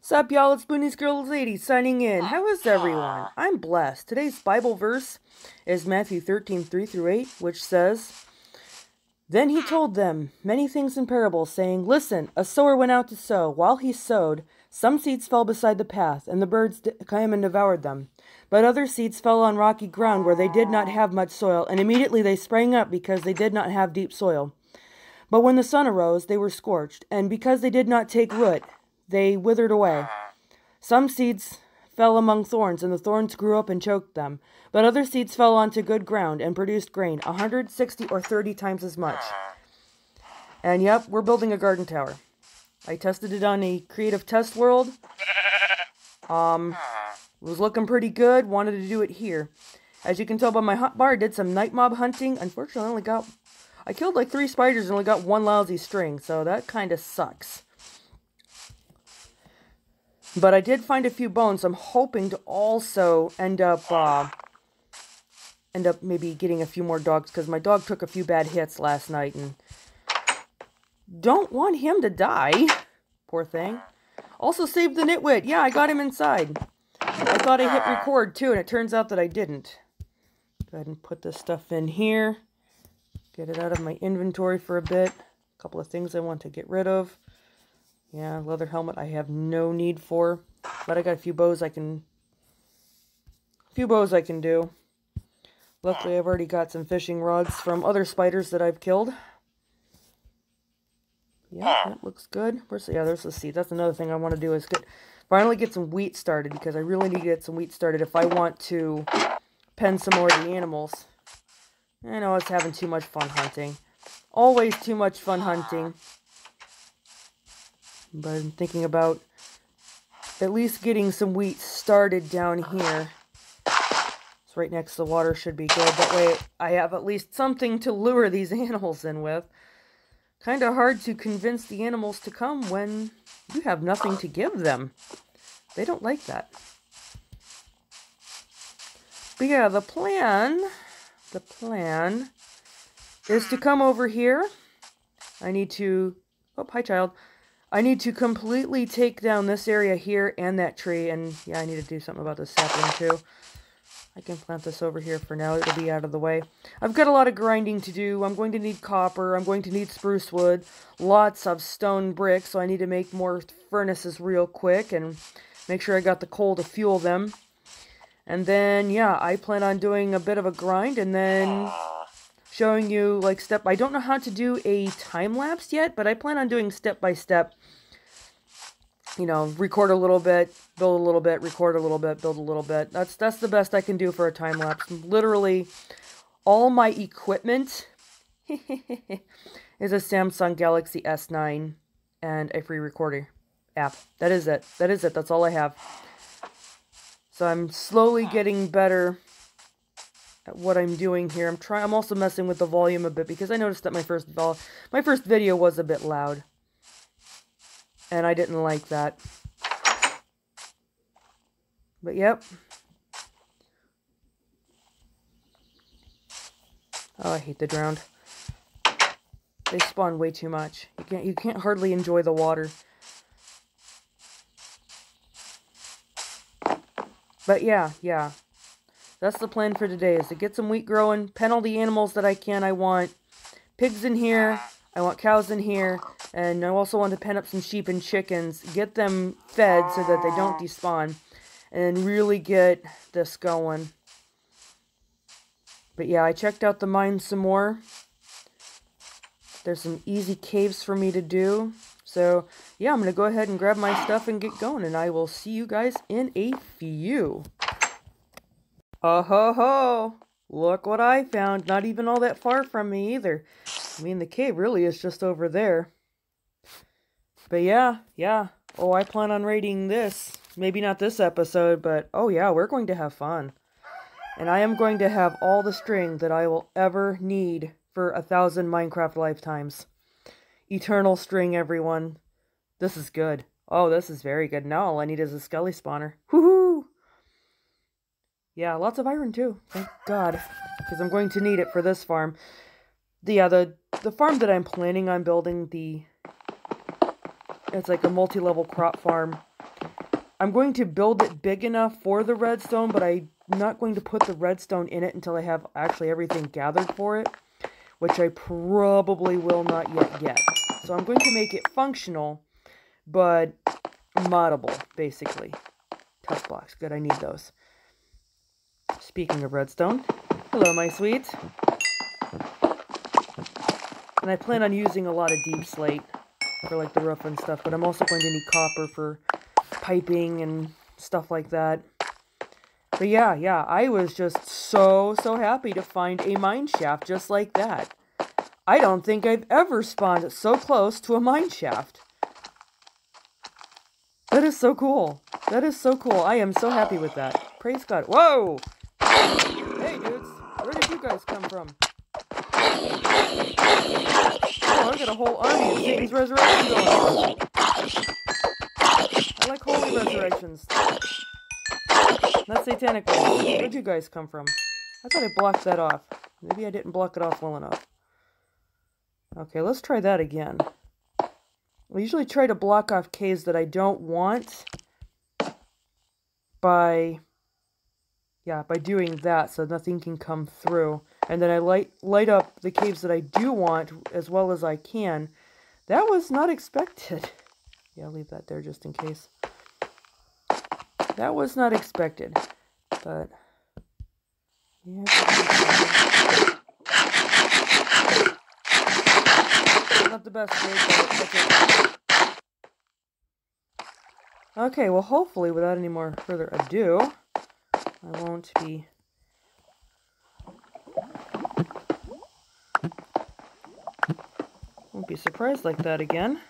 Sup, y'all? It's Booney's Girl Lady signing in. How is everyone? I'm blessed. Today's Bible verse is Matthew 13:3-8, which says, "Then he told them many things in parables, saying, Listen, a sower went out to sow. While he sowed, some seeds fell beside the path, and the birds came and devoured them. But other seeds fell on rocky ground where they did not have much soil, and immediately they sprang up because they did not have deep soil. But when the sun arose, they were scorched, and because they did not take root, they withered away. Some seeds fell among thorns, and the thorns grew up and choked them. But other seeds fell onto good ground and produced grain, 160 or 30 times as much." And yep, we're building a garden tower. I tested it on a creative test world. It was looking pretty good. Wanted to do it here. As you can tell by my hotbar, I did some night mob hunting. Unfortunately, I killed like 3 spiders and only got 1 lousy string, so that kind of sucks. But I did find a few bones. I'm hoping to also end up maybe getting a few more dogs, because my dog took a few bad hits last night and don't want him to die. Poor thing. Also saved the nitwit. Yeah, I got him inside. I thought I hit record too, and it turns out that I didn't. Go ahead and put this stuff in here. Get it out of my inventory for a bit. A couple of things I want to get rid of. Yeah, leather helmet I have no need for. But I got a few bows I can do. Luckily, I've already got some fishing rods from other spiders that I've killed. Yeah, that looks good. There's the seed. That's another thing I want to do is finally get some wheat started, because I really need to get some wheat started if I want to pen some more of the animals. I know I was having too much fun hunting. Always too much fun hunting. But I'm thinking about at least getting some wheat started down here. It's right next to the water, should be good. That way I have at least something to lure these animals in with. Kind of hard to convince the animals to come when you have nothing to give them. They don't like that. But yeah, the plan is to come over here. I need to, oh, hi child. I need to completely take down this area here and that tree. And yeah, I need to do something about this sapling too. I can plant this over here for now. It'll be out of the way. I've got a lot of grinding to do. I'm going to need copper. I'm going to need spruce wood. Lots of stone bricks. So I need to make more furnaces real quick and make sure I got the coal to fuel them. And then, yeah, I plan on doing a bit of a grind and then showing you like I don't know how to do a time lapse yet, but I plan on doing step by step. You know, record a little bit, build a little bit, record a little bit, build a little bit. That's the best I can do for a time lapse. Literally, all my equipment is a Samsung Galaxy S9 and a free recorder app. That is it. That's all I have. So I'm slowly getting better at what I'm doing here. I'm also messing with the volume a bit, because I noticed that my first video was a bit loud. And I didn't like that. But yep. Oh, I hate the drowned. They spawn way too much. You can't hardly enjoy the water. But yeah. That's the plan for today, is to get some wheat growing, pen all the animals that I can. I want pigs in here. I want cows in here, and I also want to pen up some sheep and chickens, get them fed so that they don't despawn, and really get this going. But yeah, I checked out the mine some more. There's some easy caves for me to do. So yeah, I'm going to go ahead and grab my stuff and get going, and I will see you guys in a few. Oh ho ho! Look what I found. Not even all that far from me either. I mean, the cave really is just over there. But yeah. Oh, I plan on raiding this. Maybe not this episode, but oh yeah, we're going to have fun. And I am going to have all the string that I will ever need for 1,000 Minecraft lifetimes. Eternal string, everyone. This is good. Oh, this is very good. Now all I need is a skelly spawner. Woohoo! Yeah, lots of iron too. Thank God. Because I'm going to need it for this farm. The farm that I'm planning on building, it's like a multi-level crop farm. I'm going to build it big enough for the redstone, but I'm not going to put the redstone in it until I have actually everything gathered for it, which I probably will not yet get. So I'm going to make it functional, but moddable, basically. Tough blocks. Good, I need those. Speaking of redstone, hello, my sweets. And I plan on using a lot of deep slate for like the roof and stuff, but I'm also going to need copper for piping and stuff like that. But yeah, I was just so happy to find a mine shaft just like that. I don't think I've ever spawned so close to a mine shaft. That is so cool. That is so cool. I am so happy with that. Praise God. Whoa! Hey, dudes. Where did you guys come from? Oh, I got a whole army of Satan's resurrection going on. I like holy resurrections. Not satanic ones. Where'd you guys come from? I thought I blocked that off. Maybe I didn't block it off well enough. Okay, let's try that again. I usually try to block off caves that I don't want by doing that so nothing can come through. And then I light up the caves that I do want as well as I can. That was not expected. Yeah, I'll leave that there just in case. That was not expected. But yeah. Not the best way, but okay. Okay, well hopefully without any more further ado, I won't be surprised like that again.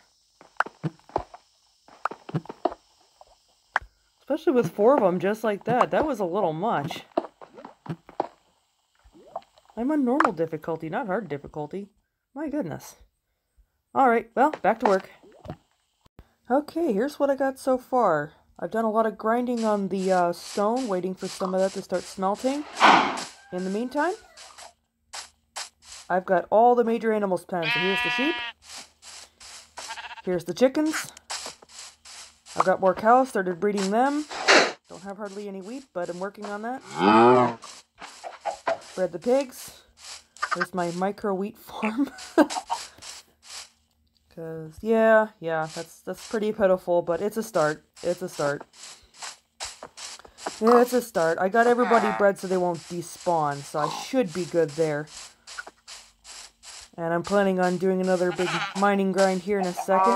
Especially with 4 of them just like that. That was a little much. I'm on normal difficulty, not hard difficulty. My goodness. Alright, well, back to work. Okay, here's what I got so far. I've done a lot of grinding on the stone, waiting for some of that to start smelting. In the meantime, I've got all the major animals penned. So here's the sheep. Here's the chickens. I've got more cows, started breeding them. Don't have hardly any wheat, but I'm working on that. Bred the pigs. There's my micro wheat farm. Cause yeah, that's pretty pitiful, but it's a start. It's a start. Yeah, it's a start. I got everybody bred so they won't despawn, so I should be good there. And I'm planning on doing another big mining grind here in a second.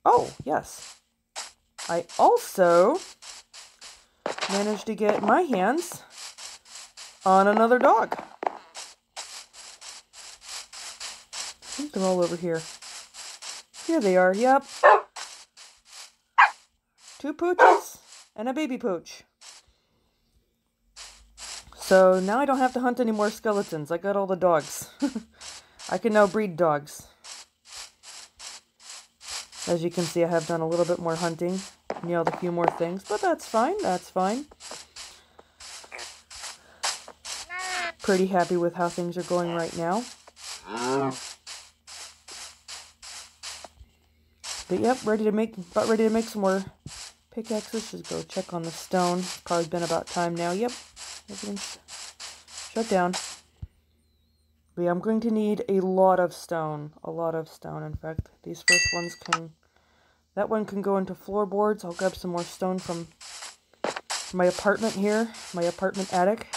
Oh, yes. I also managed to get my hands on another dog. I think they're all over here. Here they are, yep. 2 pooches and a baby pooch. So now I don't have to hunt any more skeletons. I got all the dogs. I can now breed dogs. As you can see, I have done a little bit more hunting. Nailed a few more things, but that's fine. That's fine. Pretty happy with how things are going right now. But yep, about ready to make some more pickaxes. Just go check on the stone. Probably been about time now. Yep, everything's shut down. But yeah, I'm going to need a lot of stone. A lot of stone, in fact. These first ones that one can go into floorboards. I'll grab some more stone from my apartment here. My apartment attic.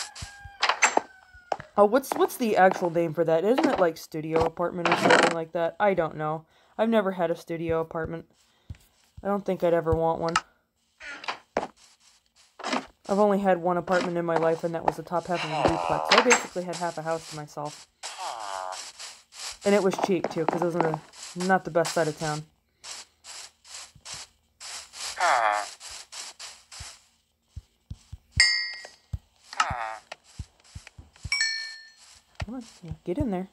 Oh, what's the actual name for that? Isn't it like studio apartment or something like that? I don't know. I've never had a studio apartment. I don't think I'd ever want one. I've only had one apartment in my life, and that was the top half of a duplex. So I basically had half a house to myself. And it was cheap, too, because it was not the best side of town. Come on, yeah, get in there.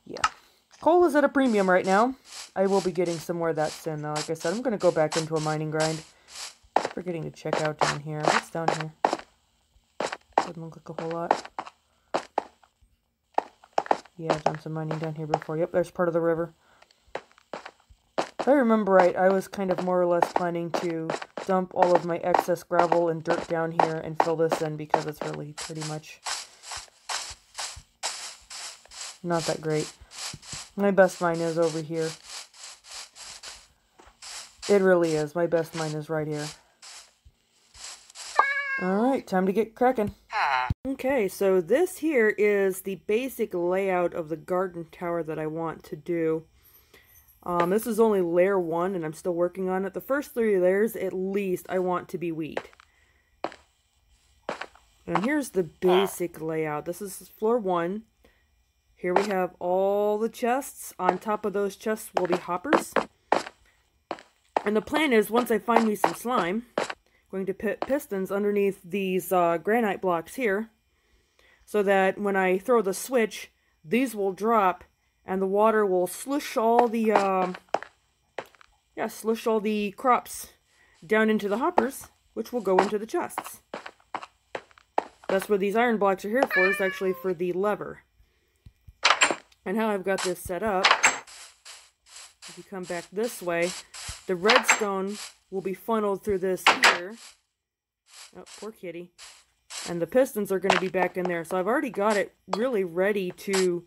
Yeah. Coal is at a premium right now. I will be getting some more of that soon, though. Like I said, I'm going to go back into a mining grind. Forgetting to check out down here. What's down here? Doesn't look like a whole lot. Yeah, I've done some mining down here before. Yep, there's part of the river. If I remember right, I was kind of more or less planning to dump all of my excess gravel and dirt down here and fill this in because it's really pretty much not that great. My best mine is over here. It really is. My best mine is right here. Alright, time to get cracking. Okay, so this here is the basic layout of the garden tower that I want to do. This is only layer 1 and I'm still working on it. The first 3 layers, at least, I want to be wheat. And here's the basic layout. This is floor 1. Here we have all the chests. On top of those chests will be hoppers. And the plan is, once I find me some slime, I'm going to put pistons underneath these granite blocks here, so that when I throw the switch, these will drop and the water will slush all the crops down into the hoppers, which will go into the chests. That's what these iron blocks are here for, is actually for the lever. And how I've got this set up, if you come back this way, the redstone will be funneled through this here. Oh, poor kitty. And the pistons are going to be back in there. So I've already got it really ready to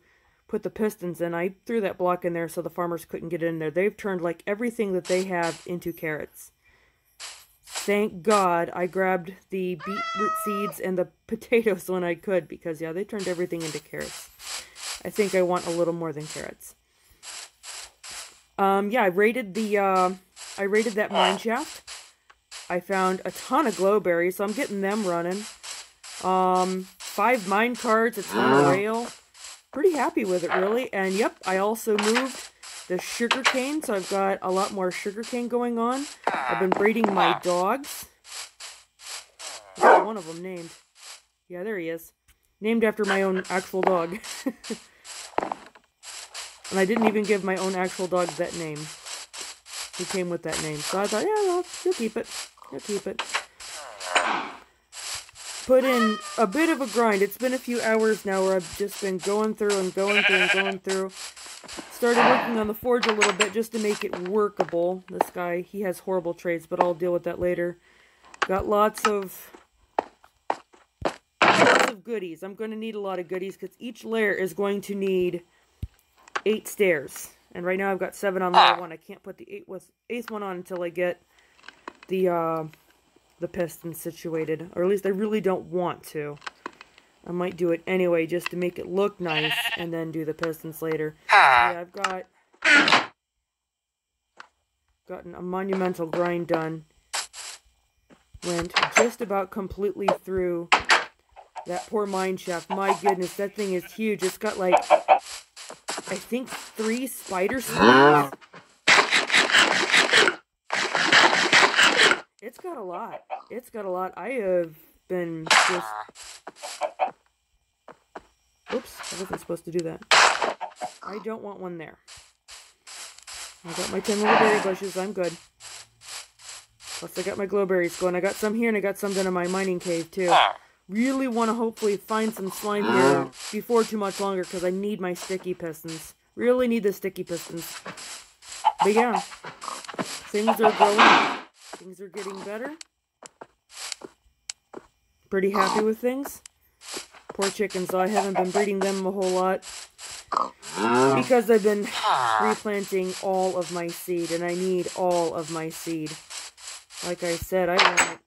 put the pistons in. I threw that block in there so the farmers couldn't get in there. They've turned like everything that they have into carrots. Thank God I grabbed the beetroot seeds and the potatoes when I could, because yeah, they turned everything into carrots. I think I want a little more than carrots. Yeah, I raided that mine shaft. I found a ton of glowberries, so I'm getting them running. 5 mine carts, a ton of rail. Pretty happy with it, really. And yep, I also moved the sugarcane, so I've got a lot more sugarcane going on. I've been breeding my dogs. I've got one of them named. Yeah, there he is. Named after my own actual dog. And I didn't even give my own actual dog that name. He came with that name. So I thought, yeah, well, he'll keep it. He'll keep it. Put in a bit of a grind. It's been a few hours now where I've just been going through and going through and going through. Started working on the forge a little bit just to make it workable. This guy, he has horrible traits, but I'll deal with that later. Got lots of goodies. I'm going to need a lot of goodies because each layer is going to need 8 stairs. And right now I've got 7 on layer 1. I can't put the 8th one on until I get the pistons situated. Or at least I really don't want to. I might do it anyway just to make it look nice and then do the pistons later. Yeah, I've gotten a monumental grind done. Went just about completely through that poor mine shaft. My goodness, that thing is huge. It's got like, I think 3 spider spines. It's got a lot. It's got a lot. I have been just... Oops, I wasn't supposed to do that. I don't want one there. I got my 10 little berry bushes. I'm good. Plus I got my glowberries going. I got some here and I got some down in my mining cave too. Really want to hopefully find some slime here before too much longer because I need my sticky pistons. Really need the sticky pistons. But yeah, things are growing. Things are getting better. Pretty happy with things. Poor chickens, though. I haven't been breeding them a whole lot because I've been replanting all of my seed, and I need all of my seed. Like I said, I want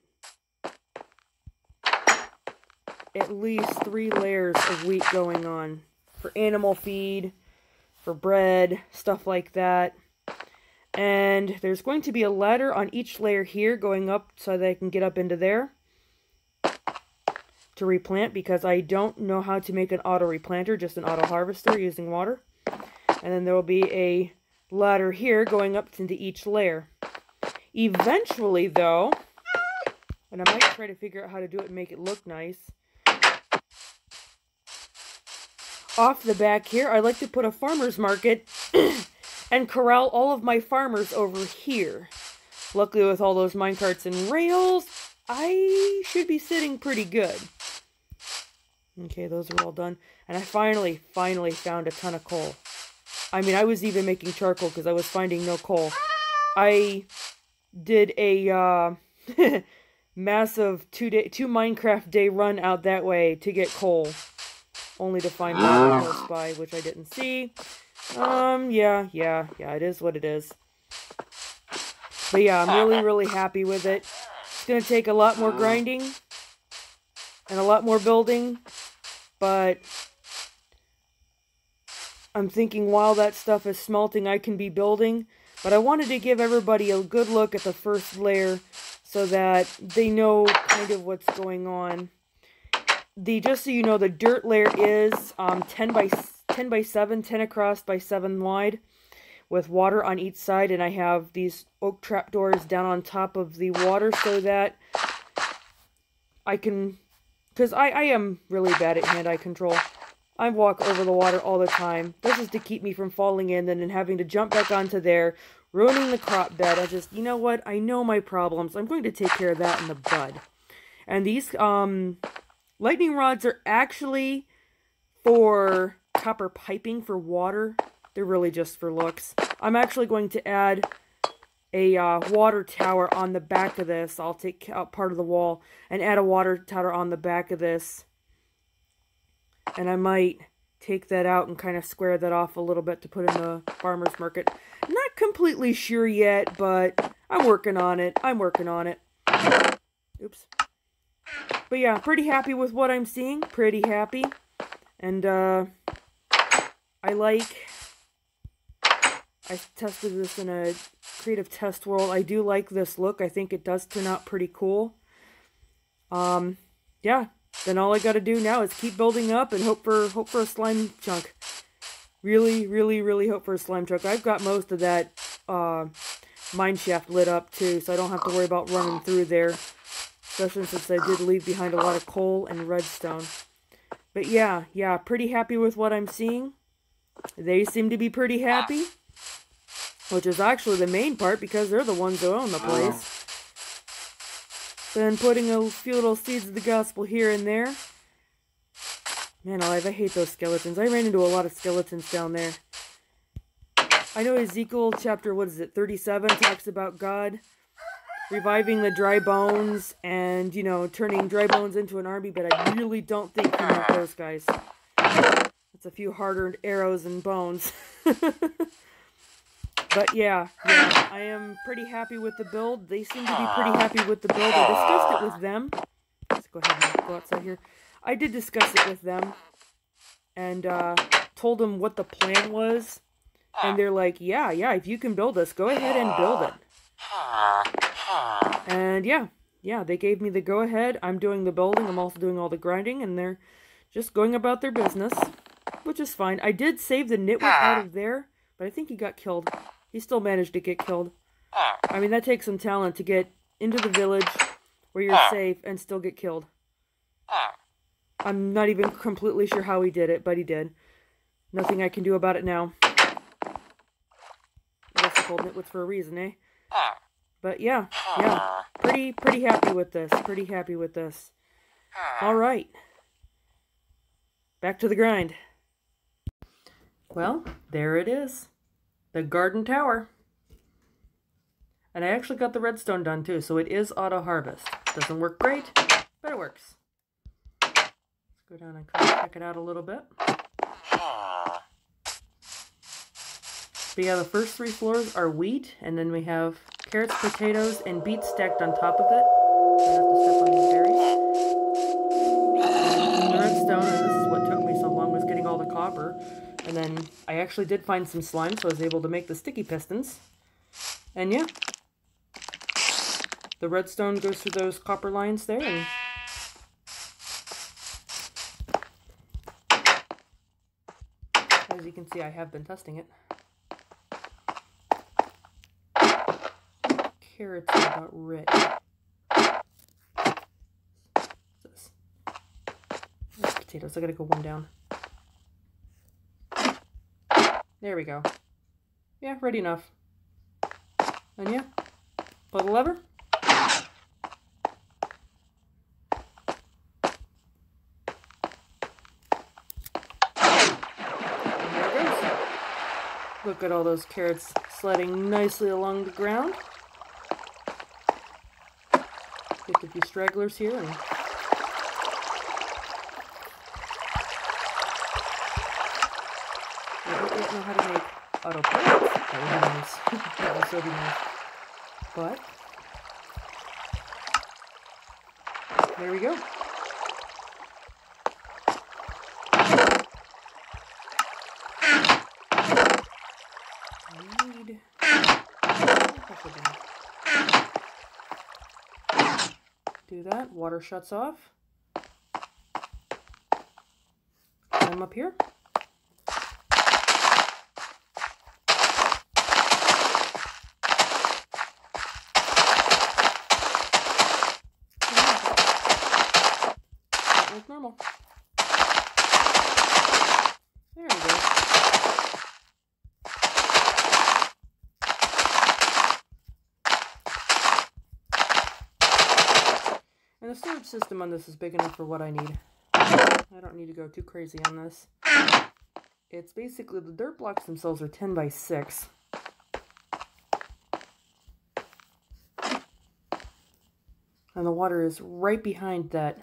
at least 3 layers of wheat going on for animal feed, for bread, stuff like that. And there's going to be a ladder on each layer here going up so that I can get up into there to replant, because I don't know how to make an auto replanter, just an auto harvester using water. And then there will be a ladder here going up into each layer. Eventually, though, and I might try to figure out how to do it and make it look nice, off the back here, I'd like to put a farmer's market and corral all of my farmers over here. Luckily, with all those minecarts and rails, I should be sitting pretty good. Okay, those are all done. And I finally found a ton of coal. I mean, I was even making charcoal because I was finding no coal. I did a massive two Minecraft day run out that way to get coal, only to find lava close by, which I didn't see. Yeah, it is what it is. But yeah, I'm really happy with it. It's gonna take a lot more grinding and a lot more building, but I'm thinking while that stuff is smelting, I can be building. But I wanted to give everybody a good look at the first layer so that they know kind of what's going on. Just so you know, the dirt layer is 10 by 7, 10 across by 7 wide, with water on each side, and I have these oak trapdoors down on top of the water so that I can, because I am really bad at hand-eye control. I walk over the water all the time. This is to keep me from falling in and then having to jump back onto there, ruining the crop bed. You know what? I know my problems. I'm going to take care of that in the bud. And these lightning rods are actually for copper piping for water. They're really just for looks. I'm actually going to add a water tower on the back of this. I'll take out part of the wall and add a water tower on the back of this. And I might take that out and kind of square that off a little bit to put in the farmer's market. Not completely sure yet, but I'm working on it. Oops. But yeah, pretty happy with what I'm seeing. Pretty happy. And I tested this in a creative test world. I do like this look. I think it does turn out pretty cool. Yeah. Then all I gotta do now is keep building up and hope for a slime chunk. Really hope for a slime chunk. I've got most of that mine shaft lit up too, so I don't have to worry about running through there. Especially since I did leave behind a lot of coal and redstone. But yeah, pretty happy with what I'm seeing. They seem to be pretty happy. Which is actually the main part because they're the ones who own the place. Then putting a few little seeds of the gospel here and there. Man alive, I hate those skeletons. I ran into a lot of skeletons down there. I know Ezekiel chapter, 37, talks about God reviving the dry bones and, you know, turning dry bones into an army, but I really don't think he meant those guys. It's a few hard-earned arrows and bones. But yeah, I am pretty happy with the build. They seem to be pretty happy with the build. I discussed it with them. Let's go ahead and go outside here. I did discuss it with them and told them what the plan was. And they're like, yeah, if you can build this, go ahead and build it. And yeah, they gave me the go-ahead. I'm doing the building. I'm also doing all the grinding. And they're just going about their business, which is fine. I did save the nitwit out of there, but I think he got killed. He still managed to get killed. I mean, that takes some talent to get into the village where you're safe and still get killed. I'm not even completely sure how he did it, but he did. Nothing I can do about it now. I guess I called nitwits for a reason, eh? But yeah. Pretty happy with this. Alright. Back to the grind. Well, there it is. The garden tower. And I actually got the redstone done too, so it is auto harvest. Doesn't work great, but it works. Let's go down and check it out a little bit. But yeah, the first 3 floors are wheat, and then we have carrots, potatoes, and beets stacked on top of it. I have to step on these berries. And the redstone, and this is what took me so long, was getting all the copper. And then I actually did find some slime, so I was able to make the sticky pistons. And yeah, the redstone goes through those copper lines there. And as you can see, I have been testing it. Carrots are about ready. What's this? There's potatoes. I gotta go one down. There we go. Yeah, ready enough. And yeah, pull the lever. Look at all those carrots sliding nicely along the ground. Get a few stragglers here and I don't yet know how to make autopilot. That would be nice. That would so be nice. But there we go. Do that. Water shuts off. Climb up here. Like normal. There we go. And the storage system on this is big enough for what I need. I don't need to go too crazy on this. It's basically, the dirt blocks themselves are 10 by 6. And the water is right behind that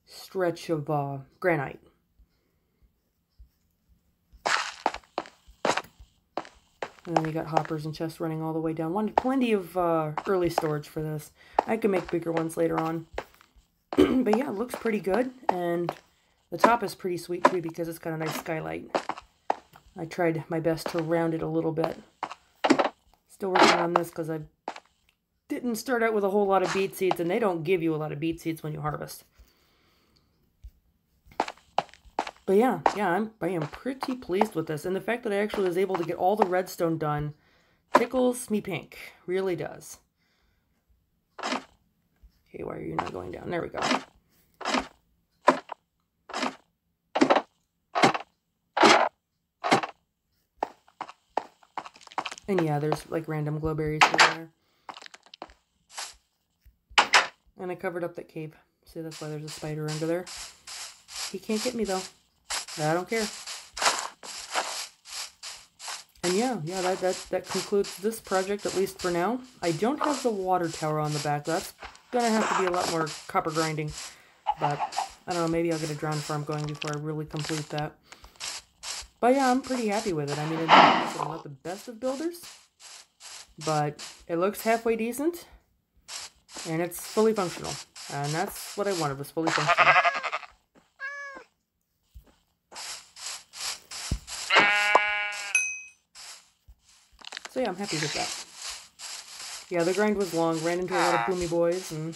stretch of granite. And then you got hoppers and chests running all the way down. Wanted plenty of early storage for this. I could make bigger ones later on. But yeah, it looks pretty good. And the top is pretty sweet too because it's got a nice skylight. I tried my best to round it a little bit. Still working on this because I didn't start out with a whole lot of beet seeds. And they don't give you a lot of beet seeds when you harvest. But yeah, I am pretty pleased with this. And the fact that I actually was able to get all the redstone done tickles me pink. Really does. Okay, why are you not going down? There we go. And yeah, there's like random glowberries here. And I covered up that cave. See, that's why there's a spider under there. He can't get me though. I don't care. And yeah, that concludes this project, at least for now. I don't have the water tower on the back. That's gonna have to be a lot more copper grinding. But, I don't know, maybe I'll get a drowned farm going before I really complete that. But yeah, I'm pretty happy with it. I mean, I'm not the best of builders, but it looks halfway decent, and it's fully functional. And that's what I wanted, was fully functional. So yeah, I'm happy with that. Yeah, the grind was long, ran into a lot of boomy boys, and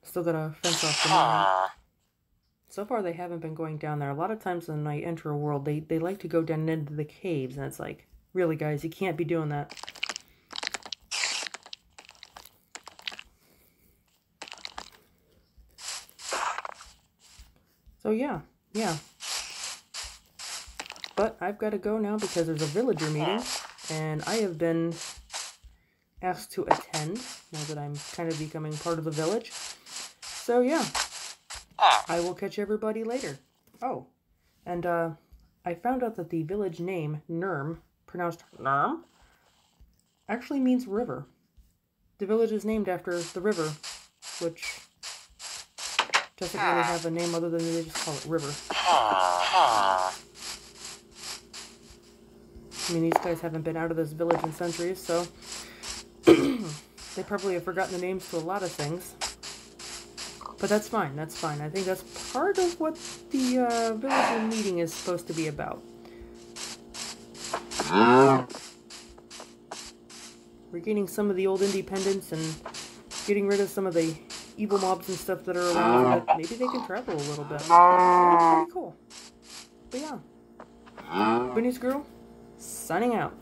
still gotta fence off the mine. So far they haven't been going down there. A lot of times when I enter a world, they like to go down into the caves, and it's like, really guys, you can't be doing that. So yeah. But I've got to go now because there's a villager meeting, and I have been asked to attend now that I'm kind of becoming part of the village. So yeah, I will catch everybody later. Oh, and I found out that the village name, Nurm, pronounced Nurm, actually means river. The village is named after the river, which doesn't really have a name other than they just call it river. I mean, these guys haven't been out of this village in centuries, so they probably have forgotten the names to a lot of things. But that's fine, that's fine. I think that's part of what the villager meeting is supposed to be about. Regaining some of the old independence and getting rid of some of the evil mobs and stuff that are around, so that maybe they can travel a little bit. That's pretty cool. But yeah, Bunny's Girl, signing out.